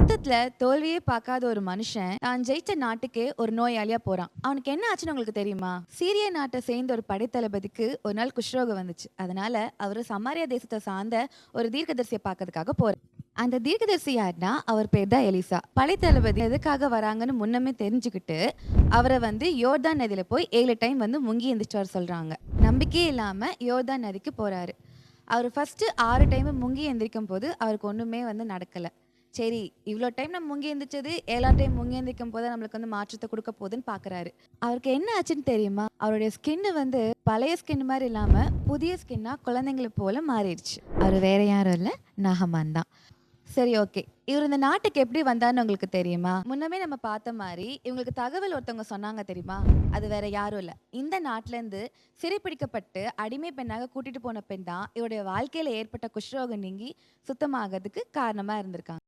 யுத்தத்துல தோல்வியே பார்க்காத ஒரு மனுஷன் தான் ஜெயிச்ச நாட்டுக்கே ஒரு நோயாளியா போறான். அவனுக்கு என்ன ஆச்சுன்னு உங்களுக்கு தெரியுமா? சீரிய நாட்டை சேர்ந்த ஒரு படைத்தளபதிக்கு ஒரு நாள் குஷ்ரோகம் வந்துச்சு. அதனால அவரு சமாரியா தேசத்தை சார்ந்த ஒரு தீர்க்கதரிசியை பார்க்கறதுக்காக போறார். அந்த தீர்க்கதரிசி யாருன்னா அவர் பேர் தான் எலிசா. படைத்தளபதி எதுக்காக வராங்கன்னு முன்னமே தெரிஞ்சுக்கிட்டு அவரை யோர்தான் நதியில போய் 7 டைம் முங்கி எந்திரிச்சு வர சொல்றாங்க. நம்பிக்கையே இல்லாம யோர்தான் நதிக்கு போறாரு. அவர் ஃபர்ஸ்ட் 6 டைம் முங்கி எந்திரிக்கும் போது அவருக்கு ஒண்ணுமே நடக்கல. சரி, இவ்வளோ டைம் நம்ம முங்கி எந்திரிச்சது 7ஆம் டைம் முங்கி எந்திரிக்கும் போது நம்மளுக்கு மாற்றத்தை கொடுக்க போகுதுன்னு பார்க்குறாரு. அவருக்கு என்ன ஆச்சுன்னு தெரியுமா? அவருடைய ஸ்கின் பழைய ஸ்கின் மாதிரி இல்லாம புதிய ஸ்கின்னா குழந்தைங்களை போல மாறிடுச்சு. அவர் வேற யாரும் இல்லை, நகமான் தான். சரி, ஓகே. இவர் இந்த நாட்டுக்கு எப்படி வந்தான்னு உங்களுக்கு தெரியுமா? முன்னமே நம்ம பார்த்த மாதிரி இவங்களுக்கு தகவல் ஒருத்தவங்க சொன்னாங்க தெரியுமா? அது வேற யாரும் இல்ல. இந்த நாட்டுல இருந்து சிறைப்பிடிக்கப்பட்டு அடிமை பெண்ணாக கூட்டிட்டு போன பெண் தான் இவருடைய வாழ்க்கையில ஏற்பட்ட குஷ்ரோகம் நீங்கி சுத்தமாகறதுக்கு காரணமா இருந்திருக்காங்க.